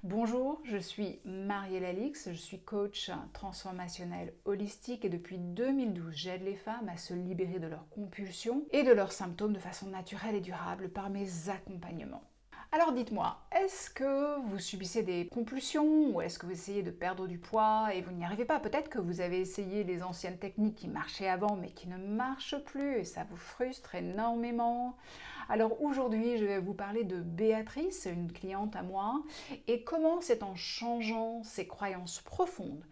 Bonjour, je suis Marielle Alix, je suis coach transformationnel holistique et depuis 2012, j'aide les femmes à se libérer de leurs compulsions et de leurs symptômes de façon naturelle et durable par mes accompagnements. Alors dites-moi, est-ce que vous subissez des compulsions ou est-ce que vous essayez de perdre du poids et vous n'y arrivez pas? Peut-être que vous avez essayé les anciennes techniques qui marchaient avant mais qui ne marchent plus et ça vous frustre énormément. Alors aujourd'hui, je vais vous parler de Béatrice, une cliente à moi, et comment c'est en changeant ses croyances profondes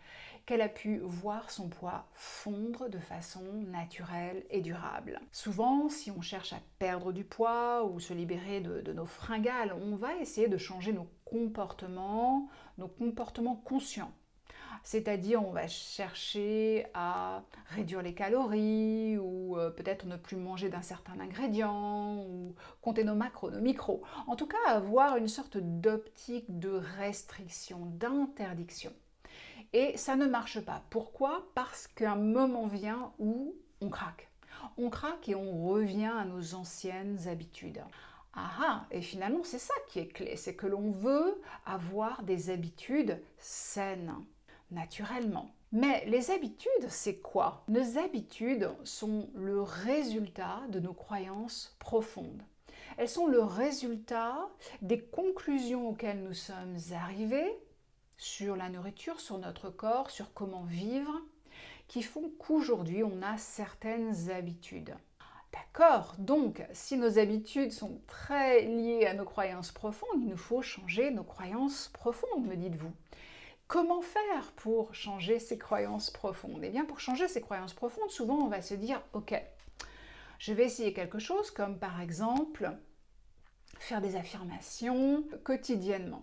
qu'elle a pu voir son poids fondre de façon naturelle et durable. Souvent, si on cherche à perdre du poids ou se libérer de nos fringales, on va essayer de changer nos comportements conscients. C'est-à-dire, on va chercher à réduire les calories ou peut-être ne plus manger d'un certain ingrédient ou compter nos macros, nos micros. En tout cas, avoir une sorte d'optique de restriction, d'interdiction. Et ça ne marche pas. Pourquoi? Parce qu'un moment vient où on craque. On craque et on revient à nos anciennes habitudes. Et finalement, c'est ça qui est clé, c'est que l'on veut avoir des habitudes saines, naturellement. Mais les habitudes, c'est quoi? Nos habitudes sont le résultat de nos croyances profondes. Elles sont le résultat des conclusions auxquelles nous sommes arrivés sur la nourriture, sur notre corps, sur comment vivre, qui font qu'aujourd'hui on a certaines habitudes. D'accord, donc si nos habitudes sont très liées à nos croyances profondes, il nous faut changer nos croyances profondes, me dites-vous. Comment faire pour changer ces croyances profondes? Eh bien, pour changer ces croyances profondes, souvent on va se dire, ok, je vais essayer quelque chose comme par exemple faire des affirmations quotidiennement.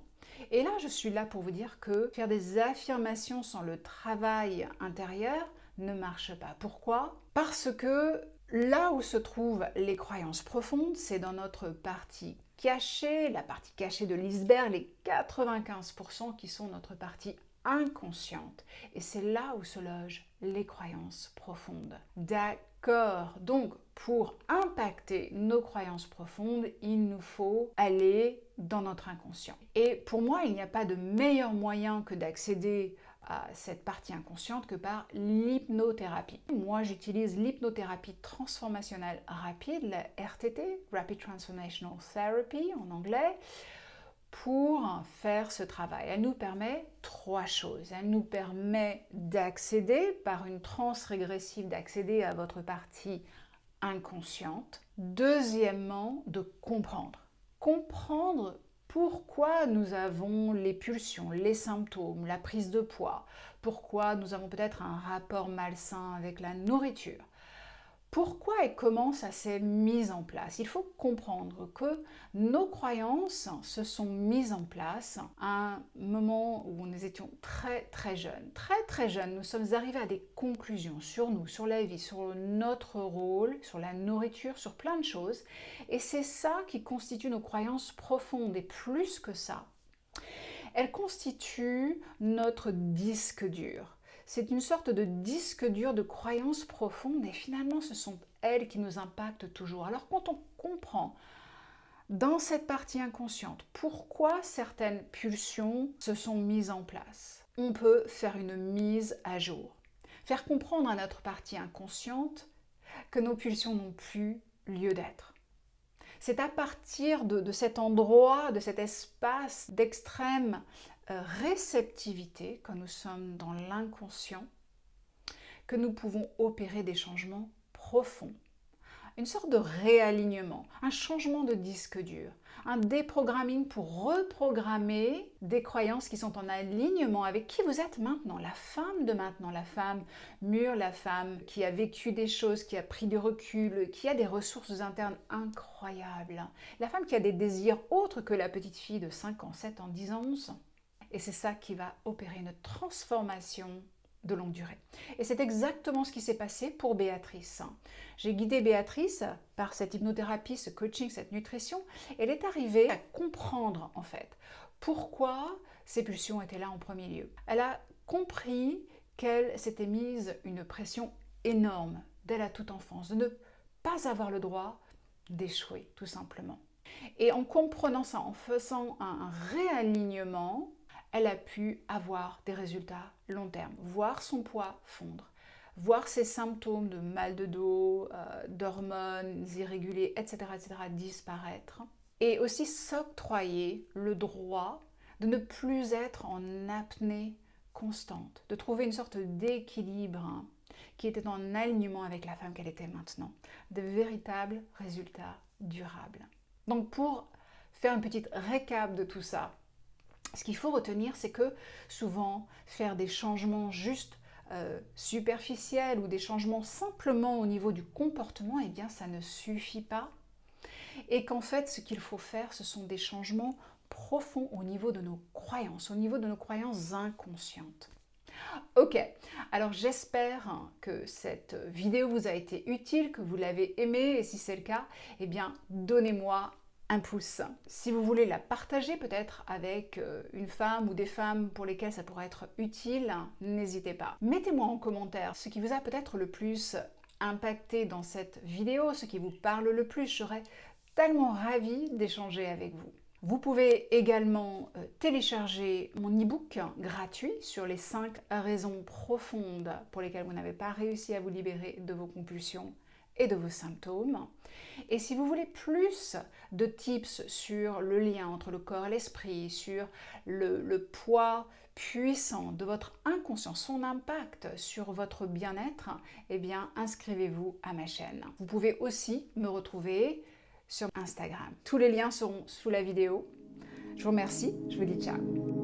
Et là, je suis là pour vous dire que faire des affirmations sans le travail intérieur ne marche pas. Pourquoi? Parce que là où se trouvent les croyances profondes, c'est dans notre partie cachée, la partie cachée de l'iceberg, les 95% qui sont notre partie inconsciente. Et c'est là où se logent les croyances profondes. D'accord. Donc, pour impacter nos croyances profondes, il nous faut aller dans notre inconscient. Et pour moi, il n'y a pas de meilleur moyen que d'accéder à cette partie inconsciente que par l'hypnothérapie. Moi, j'utilise l'hypnothérapie transformationnelle rapide, la RTT, Rapid Transformational Therapy en anglais, pour faire ce travail. Elle nous permet trois choses. Elle nous permet d'accéder, par une transe régressive, d'accéder à votre partie inconsciente. Deuxièmement, de comprendre. Comprendre pourquoi nous avons les pulsions, les symptômes, la prise de poids, pourquoi nous avons peut-être un rapport malsain avec la nourriture. Pourquoi et comment ça s'est mis en place? Il faut comprendre que nos croyances se sont mises en place à un moment où nous étions très très jeunes. Très très jeunes, nous sommes arrivés à des conclusions sur nous, sur la vie, sur notre rôle, sur la nourriture, sur plein de choses. Et c'est ça qui constitue nos croyances profondes. Et plus que ça, elles constituent notre disque dur. C'est une sorte de disque dur de croyances profondes et finalement ce sont elles qui nous impactent toujours. Alors quand on comprend dans cette partie inconsciente pourquoi certaines pulsions se sont mises en place, on peut faire une mise à jour. Faire comprendre à notre partie inconsciente que nos pulsions n'ont plus lieu d'être. C'est à partir de cet endroit, de cet espace d'extrême réceptivité, quand nous sommes dans l'inconscient, que nous pouvons opérer des changements profonds. Une sorte de réalignement, un changement de disque dur, un déprogramming pour reprogrammer des croyances qui sont en alignement avec qui vous êtes maintenant, la femme mûre, la femme qui a vécu des choses, qui a pris du recul, qui a des ressources internes incroyables, la femme qui a des désirs autres que la petite fille de 5 ans, 7 ans, 10 ans, 11 ans. Et c'est ça qui va opérer une transformation de longue durée. Et c'est exactement ce qui s'est passé pour Béatrice. J'ai guidé Béatrice par cette hypnothérapie, ce coaching, cette nutrition. Elle est arrivée à comprendre en fait pourquoi ces pulsions étaient là en premier lieu. Elle a compris qu'elle s'était mise une pression énorme dès la toute enfance, de ne pas avoir le droit d'échouer tout simplement. Et en comprenant ça, en faisant un réalignement, elle a pu avoir des résultats long terme, voir son poids fondre, voir ses symptômes de mal de dos, d'hormones irréguliers, etc. disparaître, et aussi s'octroyer le droit de ne plus être en apnée constante, de trouver une sorte d'équilibre qui était en alignement avec la femme qu'elle était maintenant, de véritables résultats durables. Donc pour faire une petite récap de tout ça, ce qu'il faut retenir, c'est que souvent faire des changements juste superficiels ou des changements simplement au niveau du comportement, eh bien ça ne suffit pas. Et qu'en fait, ce qu'il faut faire, ce sont des changements profonds au niveau de nos croyances inconscientes. Ok, alors j'espère que cette vidéo vous a été utile, que vous l'avez aimée, et si c'est le cas, eh bien donnez-moi un pouce. Si vous voulez la partager peut-être avec une femme ou des femmes pour lesquelles ça pourrait être utile, n'hésitez pas. Mettez-moi en commentaire ce qui vous a peut-être le plus impacté dans cette vidéo, ce qui vous parle le plus. Je serais tellement ravie d'échanger avec vous. Vous pouvez également télécharger mon e-book gratuit sur les 5 raisons profondes pour lesquelles vous n'avez pas réussi à vous libérer de vos compulsions et de vos symptômes. Et si vous voulez plus de tips sur le lien entre le corps et l'esprit, sur le poids puissant de votre inconscient, son impact sur votre bien-être, eh bien inscrivez-vous à ma chaîne. Vous pouvez aussi me retrouver sur Instagram. Tous les liens seront sous la vidéo. Je vous remercie, je vous dis ciao.